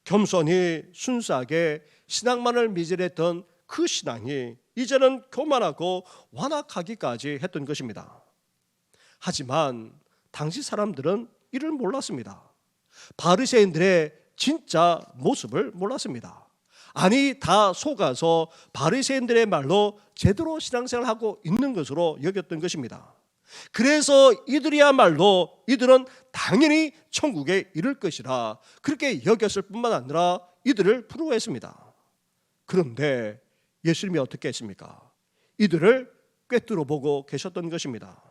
겸손히 순수하게 신앙만을 미질했던 그 신앙이 이제는 교만하고 완악하기까지 했던 것입니다. 하지만 당시 사람들은 이를 몰랐습니다. 바리새인들의 진짜 모습을 몰랐습니다. 아니, 다 속아서 바리새인들의 말로 제대로 신앙생활을 하고 있는 것으로 여겼던 것입니다. 그래서 이들은 당연히 천국에 이를 것이라 그렇게 여겼을 뿐만 아니라 이들을 부러워했습니다. 그런데 예수님이 어떻게 했습니까? 이들을 꿰뚫어 보고 계셨던 것입니다.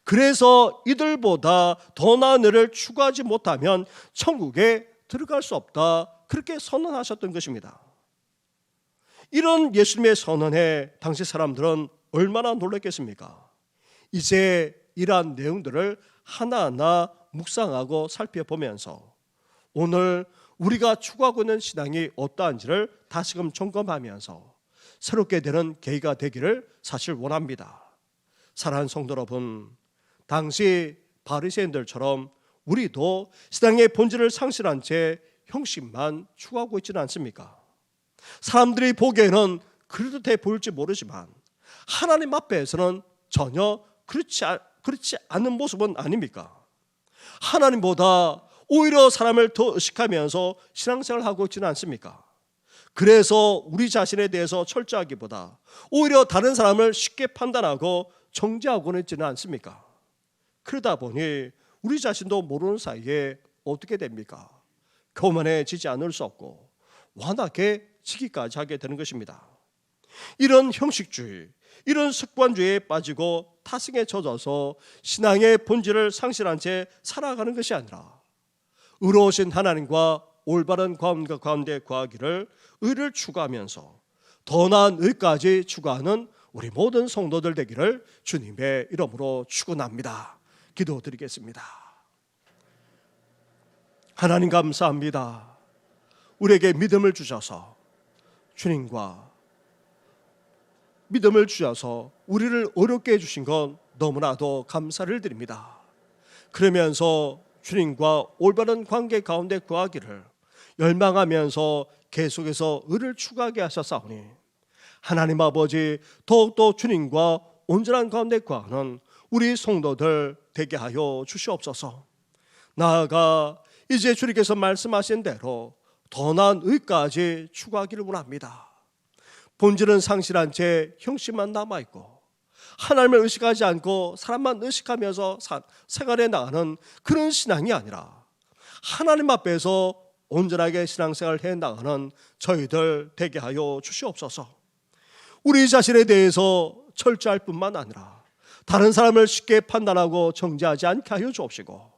그래서 이들보다 더 나은 일을 추구하지 못하면 천국에 들어갈 수 없다, 그렇게 선언하셨던 것입니다. 이런 예수님의 선언에 당시 사람들은 얼마나 놀랐겠습니까? 이제 이러한 내용들을 하나하나 묵상하고 살펴보면서 오늘 우리가 추구하고 있는 신앙이 어떠한지를 다시금 점검하면서 새롭게 되는 계기가 되기를 사실 원합니다. 사랑하는 성도 여러분, 당시 바리새인들처럼 우리도 신앙의 본질을 상실한 채 형식만 추구하고 있지는 않습니까? 사람들이 보기에는 그럴듯해 보일지 모르지만 하나님 앞에서는 전혀 그렇지 않은 모습은 아닙니까? 하나님보다 오히려 사람을 더 의식하면서 신앙생활을 하고 있지는 않습니까? 그래서 우리 자신에 대해서 철저하기보다 오히려 다른 사람을 쉽게 판단하고 정죄하고는 있지는 않습니까? 그러다 보니 우리 자신도 모르는 사이에 어떻게 됩니까? 교만해지지 않을 수 없고 완악해지기까지 하게 되는 것입니다. 이런 형식주의, 이런 습관주의에 빠지고 타성에 젖어서 신앙의 본질을 상실한 채 살아가는 것이 아니라 의로우신 하나님과 올바른 가운데 구하기를 의를 추구하면서 더 나은 의까지 추구하는 우리 모든 성도들 되기를 주님의 이름으로 축원합니다. 기도드리겠습니다. 하나님 감사합니다. 우리에게 믿음을 주셔서 주님과 믿음을 주셔서 우리를 어렵게 해주신 건 너무나도 감사를 드립니다. 그러면서 주님과 올바른 관계 가운데 구하기를 열망하면서 계속해서 의를 추구하게 하셨사오니 하나님 아버지, 더욱더 주님과 온전한 가운데 구하는 우리 성도들 되게 하여 주시옵소서. 나아가 이제 주님께서 말씀하신 대로 더 나은 의까지 추구하기를 원합니다. 본질은 상실한 채 형식만 남아있고 하나님을 의식하지 않고 사람만 의식하면서 생활해 나가는 그런 신앙이 아니라 하나님 앞에서 온전하게 신앙생활을 해 나가는 저희들 되게 하여 주시옵소서. 우리 자신에 대해서 철저할 뿐만 아니라 다른 사람을 쉽게 판단하고 정죄하지 않게 하여 주옵시고,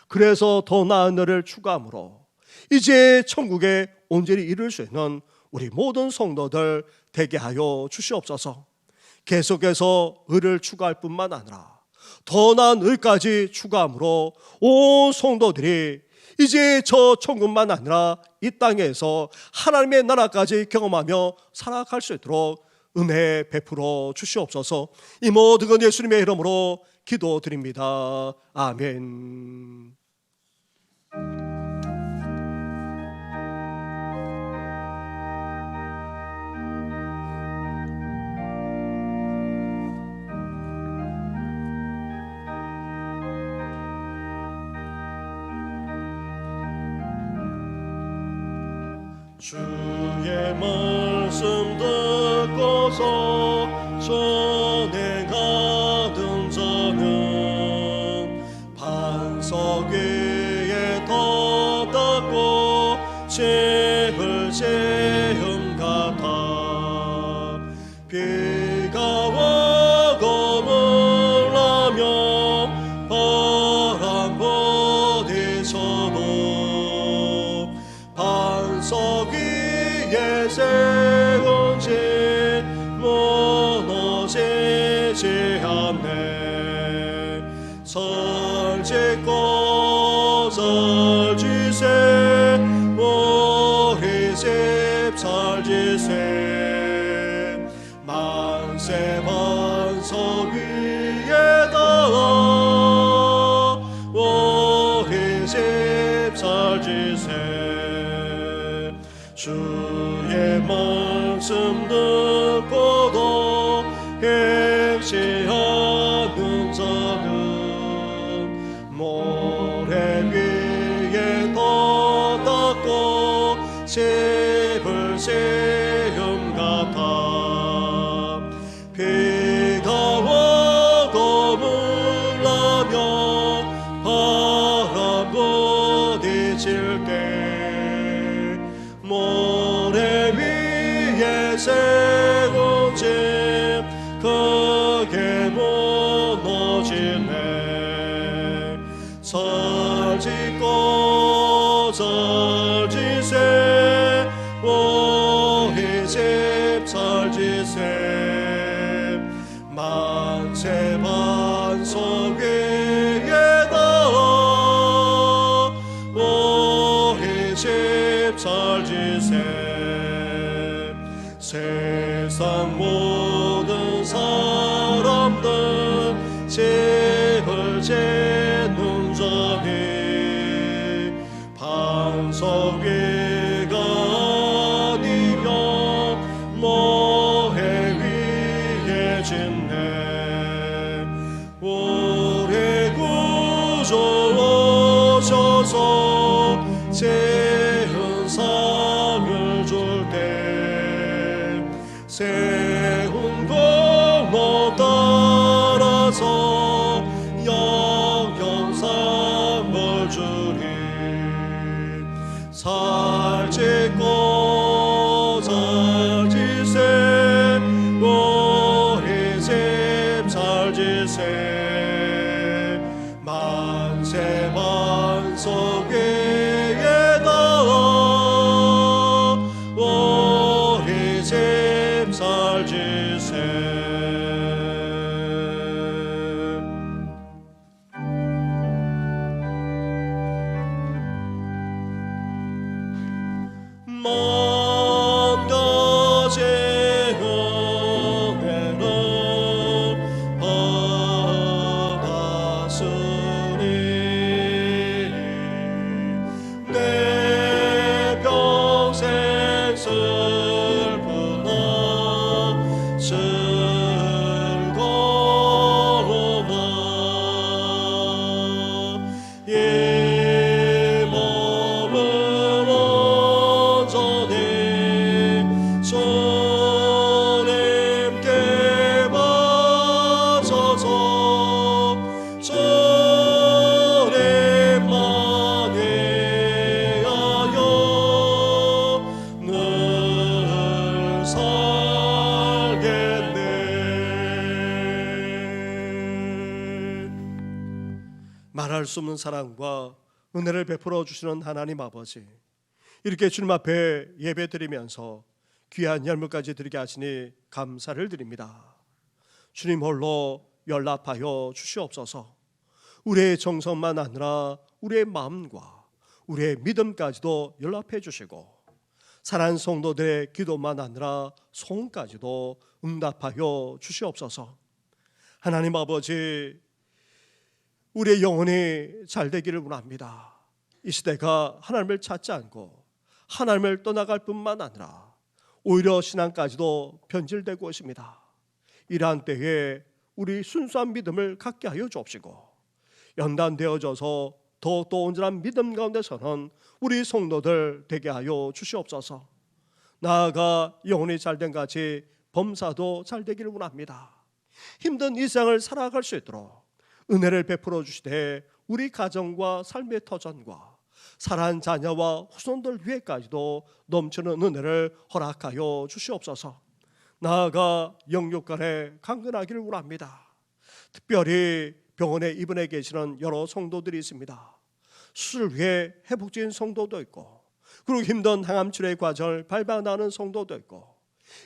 그래서 더 나은 일을 추구함으로 이제 천국에 온전히 이룰 수 있는 우리 모든 성도들 되게 하여 주시옵소서. 계속해서 의를 추구할 뿐만 아니라 더 나은 의까지 추구함으로 온 성도들이 이제 저 천국만 아니라 이 땅에서 하나님의 나라까지 경험하며 살아갈 수 있도록 은혜 베풀어 주시옵소서. 이 모든 건 예수님의 이름으로 기도드립니다. 아멘. 주의 말씀 듣고서 선행하던 자는 반석 위에 덮닫고 짚을 재음 같아 비가 와고 물라며 바람 부딪혀도 반석 위에 세운 집 무너지지 않네. 설짓고 설짓세 우리 집 설짓세 만세 반석 위에다 우리 집 살지세. 주의 말씀 듣고도 행시하는 자는 모래 위에 떠닿고 집을 세움 같아. 비가 와도 물나며 바람 부딪힐 때 모래 위에 세운 집 크게 무너지네. 살짓고 살짓세 우리 집 살짓세. 만세 반석 위에다 우리 집 살짓세. 세상 모든 사람들 집을 짓는 자니 반석 위가 아니며 모래 위에 짓네. 우리 구주 오셔서 재은 상을 줄 때 세운 공로 따라서 영영상을 주리. 살짓고 살짓세 우리 집 살짓세. 만세 반석 위에다 우리 집 살짓세. 만 가지 은혜를 받았으니 내 평생 슬프나 즐거우나 이 몸을 온전히 주님께 바쳐서 주님만 위하여 늘 살겠네. 말할 수 없는 사랑과 은혜를 베풀어 주시는 하나님 아버지, 이렇게 주님 앞에 예배드리면서 귀한 열물까지 드리게 하시니 감사를 드립니다. 주님 홀로 연락하여 주시옵소서. 우리의 정성만 아니라 우리의 마음과 우리의 믿음까지도 연락해 주시고, 사랑하는 성도들의 기도만 아니라 소원까지도 응답하여 주시옵소서. 하나님 아버지, 우리의 영혼이 잘 되기를 원합니다. 이 시대가 하나님을 찾지 않고 하나님을 떠나갈 뿐만 아니라 오히려 신앙까지도 변질되고 있습니다. 이러한 때에 우리 순수한 믿음을 갖게 하여 주옵시고, 연단되어져서 더욱더 온전한 믿음 가운데서는 우리 성도들 되게 하여 주시옵소서. 나아가 영혼이 잘된 같이 범사도 잘 되기를 원합니다. 힘든 이 세상을 살아갈 수 있도록 은혜를 베풀어 주시되, 우리 가정과 삶의 터전과 사랑하는 자녀와 후손들 위에까지도 넘치는 은혜를 허락하여 주시옵소서. 나아가 영육간에 강건하기를 원합니다. 특별히 병원에 입원해 계시는 여러 성도들이 있습니다. 수술 후에 회복된 성도도 있고, 그리고 힘든 항암 치료의 과정을 밟아나가는 성도도 있고,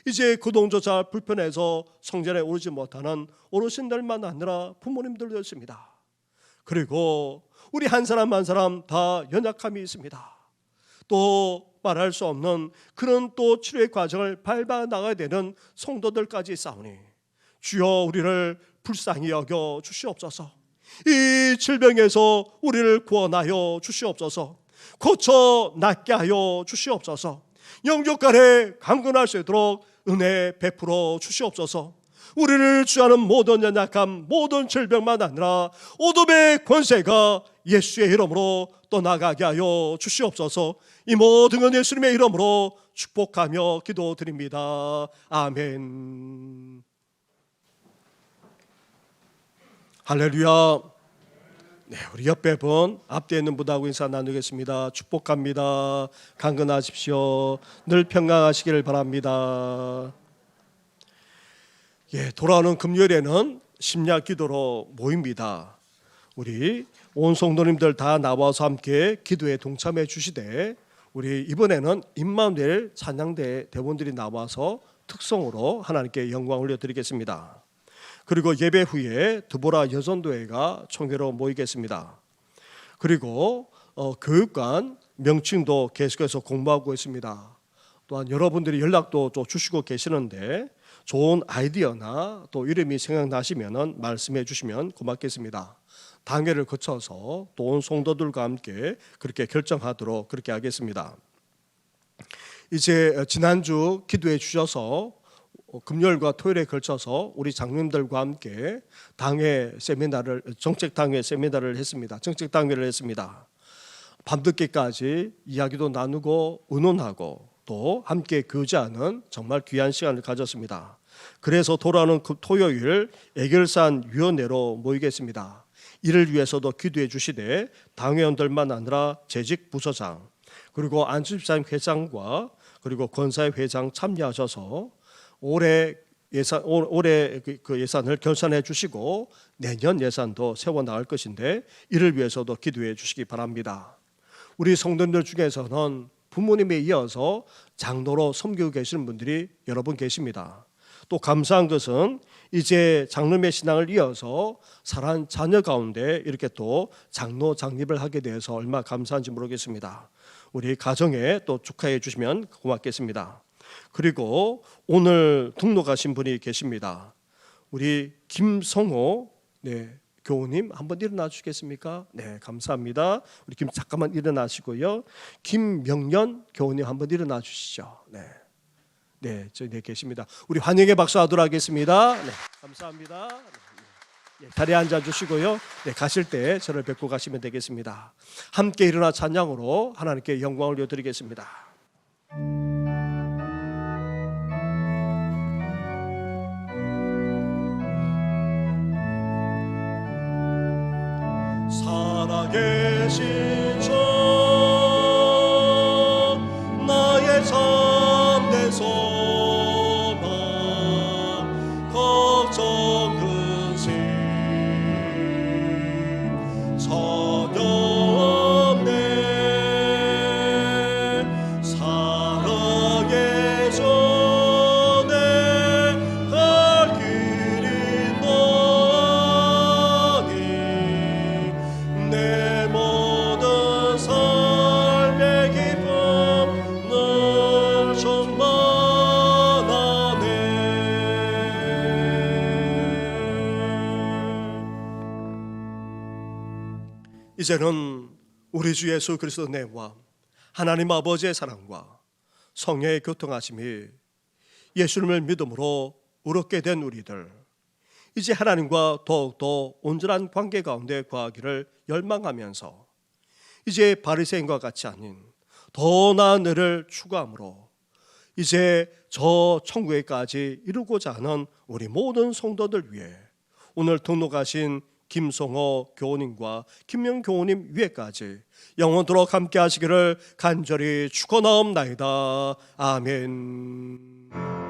이제 그동조차 불편해서 성전에 오르지 못하는 어르신들만 아니라 부모님들도 있습니다. 그리고 우리 한 사람 한 사람 다 연약함이 있습니다. 또 말할 수 없는 그런 또 치료의 과정을 밟아 나가야 되는 성도들까지 있사오니, 주여 우리를 불쌍히 여겨 주시옵소서. 이 질병에서 우리를 구원하여 주시옵소서. 고쳐 낫게 하여 주시옵소서. 영접간에 강건할 수 있도록 은혜 베풀어 주시옵소서. 우리를 취하는 모든 연약함, 모든 질병만 아니라 어둠의 권세가 예수의 이름으로 떠나가게 하여 주시옵소서. 이 모든 건 예수님의 이름으로 축복하며 기도드립니다. 아멘. 할렐루야. 네, 우리 옆에 분, 앞뒤에 있는 분하고 인사 나누겠습니다. 축복합니다. 강건하십시오. 늘 평강하시기를 바랍니다. 예, 돌아오는 금요일에는 심야 기도로 모입니다. 우리 온 성도님들 다 나와서 함께 기도에 동참해 주시되, 우리 이번에는 임마누엘 찬양대 대원들이 나와서 특성으로 하나님께 영광 올려드리겠습니다. 그리고 예배 후에 드보라 여전도회가 총회로 모이겠습니다. 그리고 교육관 명칭도 계속해서 공부하고 있습니다. 또한 여러분들이 연락도 또 주시고 계시는데 좋은 아이디어나 또 이름이 생각나시면 말씀해 주시면 고맙겠습니다. 당회를 거쳐서 또 온 성도들과 함께 그렇게 결정하도록 그렇게 하겠습니다. 이제 지난주 기도해 주셔서 금요일과 토요일에 걸쳐서 우리 장로님들과 함께 당회 세미나를, 정책 당회 세미나를 했습니다. 정책 당회를 했습니다. 밤늦게까지 이야기도 나누고 의논하고 또 함께 교제하는 정말 귀한 시간을 가졌습니다. 그래서 돌아오는 토요일 애결산 위원회로 모이겠습니다. 이를 위해서도 기도해 주시되 당회원들만 아니라 재직 부서장 그리고 안수집사님 회장과 그리고 권사회 회장 참여하셔서 올해 그 예산을 결산해 주시고 내년 예산도 세워 나갈 것인데 이를 위해서도 기도해 주시기 바랍니다. 우리 성도님들 중에서는 부모님에 이어서 장로로 섬기고 계시는 분들이 여러 분 계십니다. 또 감사한 것은 이제 장로의 신앙을 이어서 사랑하는 자녀 가운데 이렇게 또 장로 장립을 하게 되어서 얼마나 감사한지 모르겠습니다. 우리 가정에 또 축하해 주시면 고맙겠습니다. 그리고 오늘 등록하신 분이 계십니다. 우리 김성호 교우님 한번 일어나 주시겠습니까? 네, 감사합니다. 우리 잠깐만 일어나시고요. 김명년 교우님 한번 일어나 주시죠. 네, 저희 계십니다. 우리 환영의 박수 하도록 하겠습니다. 네, 감사합니다. 네, 자리에 앉아 주시고요. 네, 가실 때 저를 뵙고 가시면 되겠습니다. 함께 일어나 찬양으로 하나님께 영광을 올려드리겠습니다. 살아계신 주 나의 참된 소망 걱정 근심 전혀 없네. 사랑의 전에 갈 길이 너니 내 모든 삶의 기쁨 늘 충만하네. 이제는 우리 주 예수 그리스도 내와 하나님 아버지의 사랑과 성령의 교통하심이 예수님을 믿음으로 의롭게 된 우리들, 이제 하나님과 더욱더 온전한 관계 가운데 거하기를 열망하면서 이제 바리새인과 같이 아닌 더 나은 의를 추구함으로 이제 저 천국에까지 이루고자 하는 우리 모든 성도들 위해 오늘 등록하신 김성호 교우님과 김명 교우님 위에까지 영원토록 함께 하시기를 간절히 축원하옵나이다. 아멘.